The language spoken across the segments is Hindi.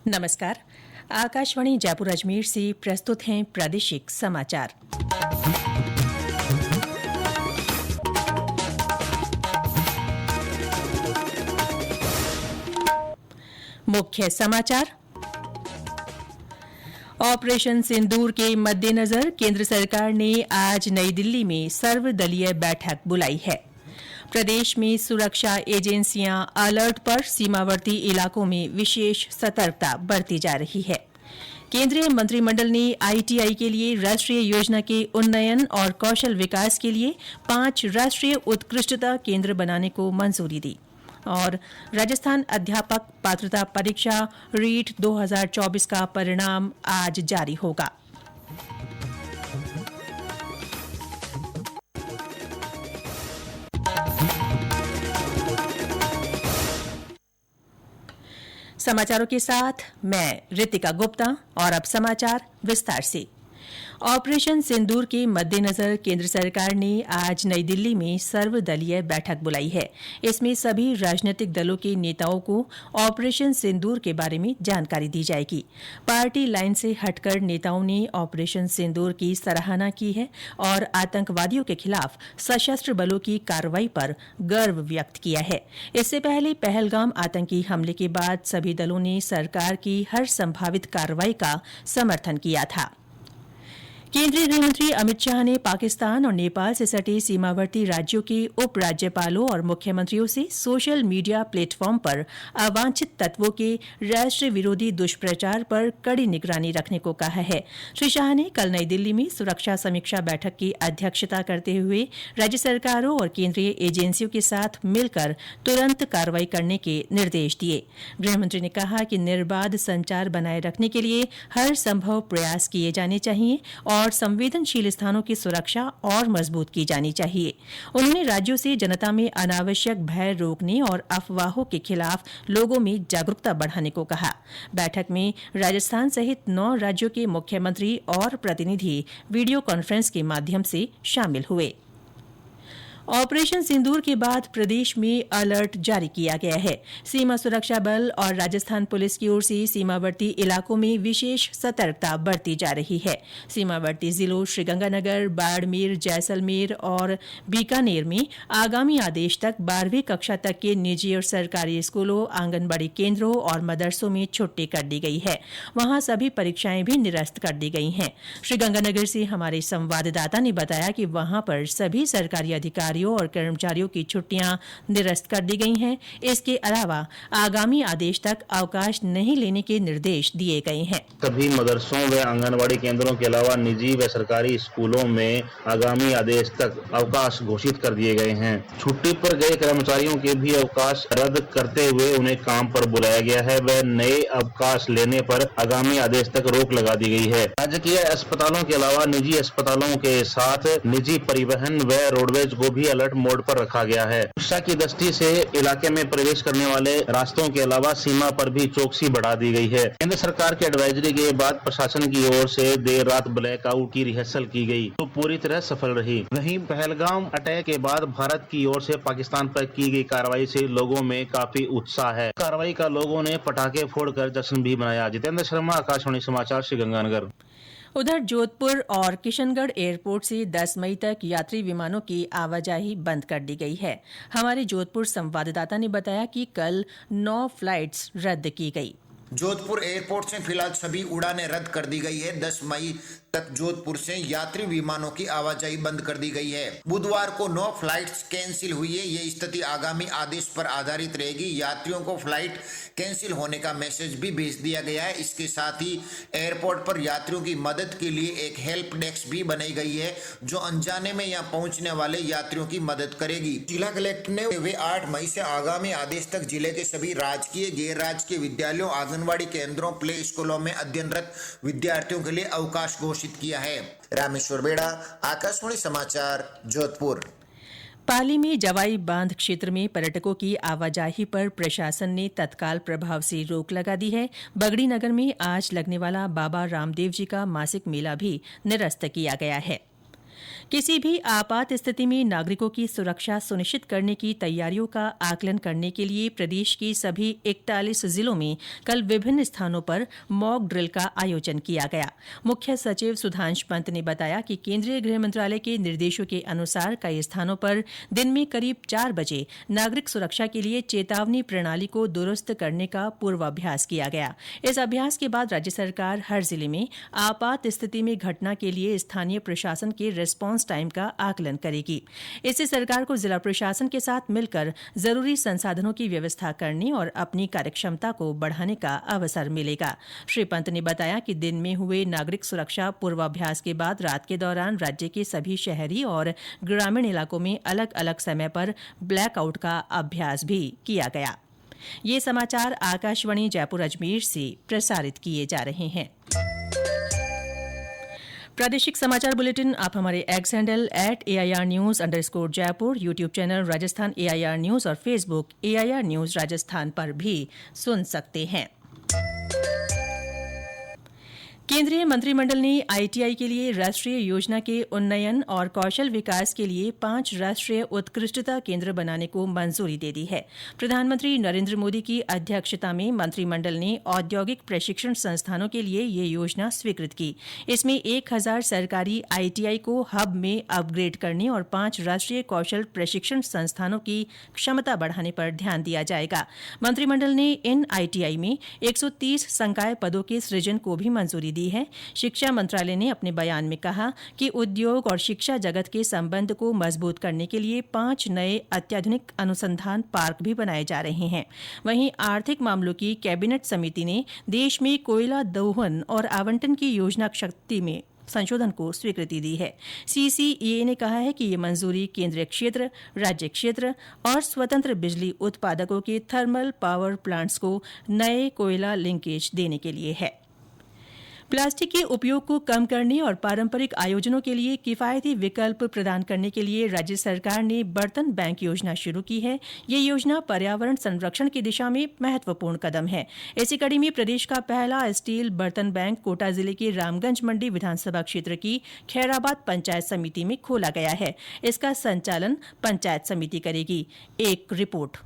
नमस्कार। आकाशवाणी जयपुर अजमेर से प्रस्तुत हैं प्रादेशिक समाचार। मुख्य समाचार। ऑपरेशन सिंदूर के मद्देनजर केंद्र सरकार ने आज नई दिल्ली में सर्वदलीय बैठक बुलाई है। प्रदेश में सुरक्षा एजेंसियां अलर्ट पर, सीमावर्ती इलाकों में विशेष सतर्कता बरती जा रही है। केंद्रीय मंत्रिमंडल ने आईटीआई के लिए राष्ट्रीय योजना के उन्नयन और कौशल विकास के लिए 5 राष्ट्रीय उत्कृष्टता केंद्र बनाने को मंजूरी दी। और राजस्थान अध्यापक पात्रता परीक्षा रीट 2024 का परिणाम आज जारी होगा। समाचारों के साथ मैं रितिका गुप्ता और अब समाचार विस्तार से। ऑपरेशन सिंदूर के मद्देनजर केंद्र सरकार ने आज नई दिल्ली में सर्वदलीय बैठक बुलाई है। इसमें सभी राजनीतिक दलों के नेताओं को ऑपरेशन सिंदूर के बारे में जानकारी दी जाएगी। पार्टी लाइन से हटकर नेताओं ने ऑपरेशन सिंदूर की सराहना की है और आतंकवादियों के खिलाफ सशस्त्र बलों की कार्रवाई पर गर्व व्यक्त किया है। इससे पहले पहलगाम आतंकी हमले के बाद सभी दलों ने सरकार की हर संभावित कार्रवाई का समर्थन किया था। केंद्रीय गृहमंत्री अमित शाह ने पाकिस्तान और नेपाल से सटे सीमावर्ती राज्यों के उप राज्यपालों और मुख्यमंत्रियों से सोशल मीडिया प्लेटफॉर्म पर अवांछित तत्वों के राष्ट्र विरोधी दुष्प्रचार पर कड़ी निगरानी रखने को कहा है। श्री शाह ने कल नई दिल्ली में सुरक्षा समीक्षा बैठक की अध्यक्षता करते हुए राज्य सरकारों और केंद्रीय एजेंसियों के साथ मिलकर तुरंत कार्रवाई करने के निर्देश दिए। गृहमंत्री ने कहा कि निर्बाध संचार बनाए रखने के लिए हर संभव प्रयास किए जाने चाहिए और संवेदनशील स्थानों की सुरक्षा और मजबूत की जानी चाहिए। उन्होंने राज्यों से जनता में अनावश्यक भय रोकने और अफवाहों के खिलाफ लोगों में जागरूकता बढ़ाने को कहा। बैठक में राजस्थान सहित 9 राज्यों के मुख्यमंत्री और प्रतिनिधि वीडियो कॉन्फ्रेंस के माध्यम से शामिल हुए। ऑपरेशन सिंदूर के बाद प्रदेश में अलर्ट जारी किया गया है। सीमा सुरक्षा बल और राजस्थान पुलिस की ओर से सीमावर्ती इलाकों में विशेष सतर्कता बरती जा रही है। सीमावर्ती जिलों श्रीगंगानगर, बाड़मेर, जैसलमेर और बीकानेर में आगामी आदेश तक 12वीं कक्षा तक के निजी और सरकारी स्कूलों, आंगनबाड़ी केंद्रों और मदरसों में छुट्टी कर दी गई है। वहां सभी परीक्षाएं भी निरस्त कर दी गई हैं। श्रीगंगानगर से हमारे संवाददाता ने बताया कि वहां पर सभी सरकारी अधिकारी और कर्मचारियों की छुट्टियां निरस्त कर दी गई हैं। इसके अलावा आगामी आदेश तक अवकाश नहीं लेने के निर्देश दिए गए हैं। सभी मदरसों व आंगनबाड़ी केंद्रों के अलावा निजी व सरकारी स्कूलों में आगामी आदेश तक अवकाश घोषित कर दिए गए हैं। छुट्टी पर गए कर्मचारियों के भी अवकाश रद्द करते हुए उन्हें काम पर बुलाया गया है व नए अवकाश लेने पर आगामी आदेश तक रोक लगा दी गई है। राजकीय अस्पतालों के अलावा निजी अस्पतालों के साथ निजी परिवहन व रोडवेज को भी अलर्ट मोड पर रखा गया है। सुरक्षा की दृष्टि से इलाके में प्रवेश करने वाले रास्तों के अलावा सीमा पर भी चौकसी बढ़ा दी गई है। केंद्र सरकार की एडवाइजरी के बाद प्रशासन की ओर से देर रात ब्लैक आउट की रिहर्सल की गई तो पूरी तरह सफल रही। वहीं पहलगाम अटैक के बाद भारत की ओर से पाकिस्तान पर की गई कार्रवाई से लोगों में काफी उत्साह है। कार्रवाई का लोगों ने पटाखे फोड़कर जश्न भी मनाया। जितेंद्र शर्मा, आकाशवाणी समाचार, श्रीगंगानगर। उधर जोधपुर और किशनगढ़ एयरपोर्ट से 10 मई तक यात्री विमानों की आवाजाही बंद कर दी गई है। हमारे जोधपुर संवाददाता ने बताया कि कल 9 फ्लाइट्स रद्द की गई। जोधपुर एयरपोर्ट से फिलहाल सभी उड़ानें रद्द कर दी गई है। 10 मई तक जोधपुर से यात्री विमानों की आवाजाही बंद कर दी गई है। बुधवार को 9 फ्लाइट्स कैंसिल हुई है। ये स्थिति आगामी आदेश पर आधारित रहेगी। यात्रियों को फ्लाइट कैंसिल होने का मैसेज भी भेज दिया गया है। इसके साथ ही एयरपोर्ट पर यात्रियों की मदद के लिए एक हेल्प डेस्क भी बनाई गई है जो अनजाने में यहाँ पहुंचने वाले यात्रियों की मदद करेगी। जिला कलेक्टर ने वे 8 मई से आगामी आदेश तक जिले के सभी राजकीय, गैर राजकीय विद्यालयों, आंगनबाड़ी केंद्रों, प्ले स्कूलों में अध्ययनरत विद्यार्थियों के लिए अवकाश घोषित किया है। रामेश्वर बेड़ा, आकाशवाणी समाचार, जोधपुर। पाली में जवाई बांध क्षेत्र में पर्यटकों की आवाजाही पर प्रशासन ने तत्काल प्रभाव से रोक लगा दी है। बगड़ी नगर में आज लगने वाला बाबा रामदेव जी का मासिक मेला भी निरस्त किया गया है। किसी भी आपात स्थिति में नागरिकों की सुरक्षा सुनिश्चित करने की तैयारियों का आकलन करने के लिए प्रदेश के सभी 41 जिलों में कल विभिन्न स्थानों पर मॉक ड्रिल का आयोजन किया गया। मुख्य सचिव सुधांश पंत ने बताया कि केंद्रीय गृह मंत्रालय के निर्देशों के अनुसार कई स्थानों पर दिन में करीब 4 बजे नागरिक सुरक्षा के लिए चेतावनी प्रणाली को दुरुस्त करने का पूर्वाभ्यास किया गया। इस अभ्यास के बाद राज्य सरकार हर जिले में आपात स्थिति में घटना के लिए स्थानीय प्रशासन के रिस्पांस टाइम का आकलन करेगी। इससे सरकार को जिला प्रशासन के साथ मिलकर जरूरी संसाधनों की व्यवस्था करने और अपनी कार्यक्षमता को बढ़ाने का अवसर मिलेगा। श्री पंत ने बताया कि दिन में हुए नागरिक सुरक्षा पूर्वाभ्यास के बाद रात के दौरान राज्य के सभी शहरी और ग्रामीण इलाकों में अलग अलग समय पर ब्लैकआउट का अभ्यास भी किया गया। ये समाचार आकाशवाणी जयपुर अजमेर से प्रसारित किए जा रहे हैं। प्रादेशिक समाचार बुलेटिन आप हमारे x handle @AIRnews_Jaipur, YouTube channel Rajasthan AIR news और फेसबुक AIR न्यूज राजस्थान पर भी सुन सकते हैं। केंद्रीय मंत्रिमंडल ने ITI के लिए राष्ट्रीय योजना के उन्नयन और कौशल विकास के लिए 5 राष्ट्रीय उत्कृष्टता केंद्र बनाने को मंजूरी दे दी है। प्रधानमंत्री नरेंद्र मोदी की अध्यक्षता में मंत्रिमंडल ने औद्योगिक प्रशिक्षण संस्थानों के लिए ये योजना स्वीकृत की। इसमें 1000 सरकारी ITI को हब में अपग्रेड करने और 5 राष्ट्रीय कौशल प्रशिक्षण संस्थानों की क्षमता बढ़ाने पर ध्यान दिया जाएगा। मंत्रिमंडल ने इन ITI में 130 संकाय पदों के सृजन को भी मंजूरी दी है। शिक्षा मंत्रालय ने अपने बयान में कहा कि उद्योग और शिक्षा जगत के संबंध को मजबूत करने के लिए 5 नए अत्याधुनिक अनुसंधान पार्क भी बनाए जा रहे हैं। वहीं आर्थिक मामलों की कैबिनेट समिति ने देश में कोयला दोहन और आवंटन की योजना शक्ति में संशोधन को स्वीकृति दी है। CCEA ने कहा है कि ये मंजूरी केंद्रीय क्षेत्र, राज्य क्षेत्र और स्वतंत्र बिजली उत्पादकों के थर्मल पावर प्लांट्स को नए कोयला लिंकेज देने के लिए है। प्लास्टिक के उपयोग को कम करने और पारंपरिक आयोजनों के लिए किफायती विकल्प प्रदान करने के लिए राज्य सरकार ने बर्तन बैंक योजना शुरू की है। ये योजना पर्यावरण संरक्षण की दिशा में महत्वपूर्ण कदम है। इसी कड़ी में प्रदेश का पहला स्टील बर्तन बैंक कोटा जिले के रामगंज मंडी विधानसभा क्षेत्र की खैराबाद पंचायत समिति में खोला गया है। इसका संचालन पंचायत समिति करेगी। एक रिपोर्ट।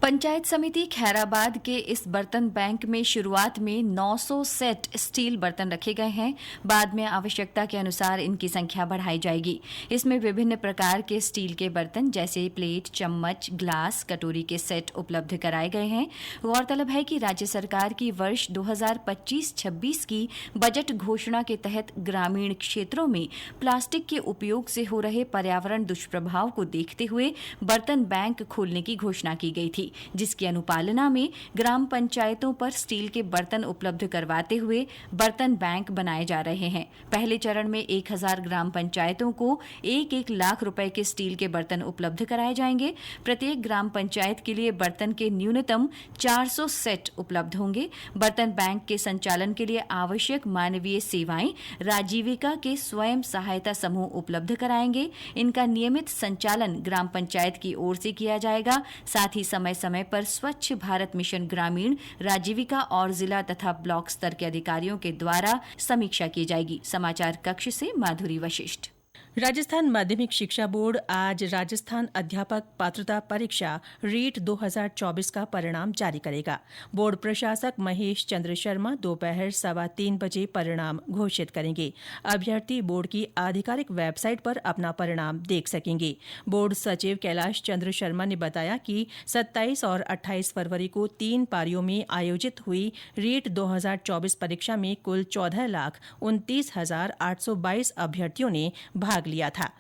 पंचायत समिति खैराबाद के इस बर्तन बैंक में शुरुआत में 900 सेट स्टील बर्तन रखे गए हैं। बाद में आवश्यकता के अनुसार इनकी संख्या बढ़ाई जाएगी। इसमें विभिन्न प्रकार के स्टील के बर्तन जैसे प्लेट, चम्मच, ग्लास, कटोरी के सेट उपलब्ध कराए गए हैं। गौरतलब है कि राज्य सरकार की वर्ष 2025-26 की बजट घोषणा के तहत ग्रामीण क्षेत्रों में प्लास्टिक के उपयोग से हो रहे पर्यावरण दुष्प्रभाव को देखते हुए बर्तन बैंक खोलने की घोषणा की गई थी, जिसकी अनुपालना में ग्राम पंचायतों पर स्टील के बर्तन उपलब्ध करवाते हुए बर्तन बैंक बनाए जा रहे हैं। पहले चरण में 1000 ग्राम पंचायतों को 1-1 लाख रुपए के स्टील के बर्तन उपलब्ध कराए जाएंगे। प्रत्येक ग्राम पंचायत के लिए बर्तन के न्यूनतम 400 सेट उपलब्ध होंगे। बर्तन बैंक के संचालन के लिए आवश्यक मानवीय सेवाएं राजीविका के स्वयं सहायता समूह उपलब्ध कराएंगे। इनका नियमित संचालन ग्राम पंचायत की ओर से किया जाएगा। साथ ही समय पर स्वच्छ भारत मिशन ग्रामीण, राजीविका और जिला तथा ब्लॉक स्तर के अधिकारियों के द्वारा समीक्षा की जाएगी। समाचार कक्ष से माधुरी वशिष्ठ। राजस्थान माध्यमिक शिक्षा बोर्ड आज राजस्थान अध्यापक पात्रता परीक्षा रीट 2024 का परिणाम जारी करेगा। बोर्ड प्रशासक महेश चंद्र शर्मा दोपहर 3:15 बजे परिणाम घोषित करेंगे। अभ्यर्थी बोर्ड की आधिकारिक वेबसाइट पर अपना परिणाम देख सकेंगे। बोर्ड सचिव कैलाश चंद्र शर्मा ने बताया कि 27 और 28 फरवरी को 3 पारियों में आयोजित हुई रीट 2024 परीक्षा में कुल 14,29,822 अभ्यर्थियों ने भाग लिया था।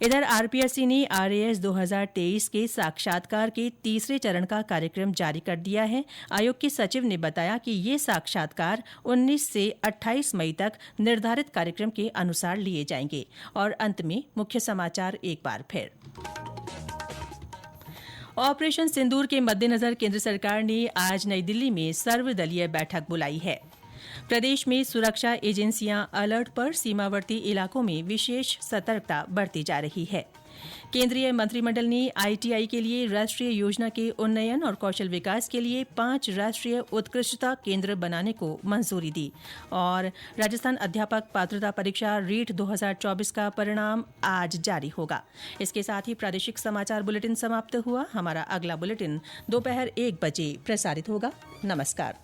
इधर RPSC ने RAS 2023 के साक्षात्कार के तीसरे चरण का कार्यक्रम जारी कर दिया है। आयोग के सचिव ने बताया कि ये साक्षात्कार 19 से 28 मई तक निर्धारित कार्यक्रम के अनुसार लिए जाएंगे। और अंत में मुख्य समाचार एक बार फिर। ऑपरेशन सिंदूर के मद्देनजर केंद्र सरकार ने आज नई दिल्ली में सर्वदलीय बैठक बुलाई है। प्रदेश में सुरक्षा एजेंसियां अलर्ट पर सीमावर्ती इलाकों में विशेष सतर्कता बरती जा रही है। केंद्रीय मंत्रिमंडल ने आईटीआई के लिए राष्ट्रीय योजना के उन्नयन और कौशल विकास के लिए 5 राष्ट्रीय उत्कृष्टता केंद्र बनाने को मंजूरी दी। और राजस्थान अध्यापक पात्रता परीक्षा रीट 2024 का परिणाम आज जारी होगा। इसके साथ ही प्रादेशिक समाचार बुलेटिन समाप्त हुआ। हमारा अगला बुलेटिन दोपहर 1 बजे प्रसारित होगा। नमस्कार।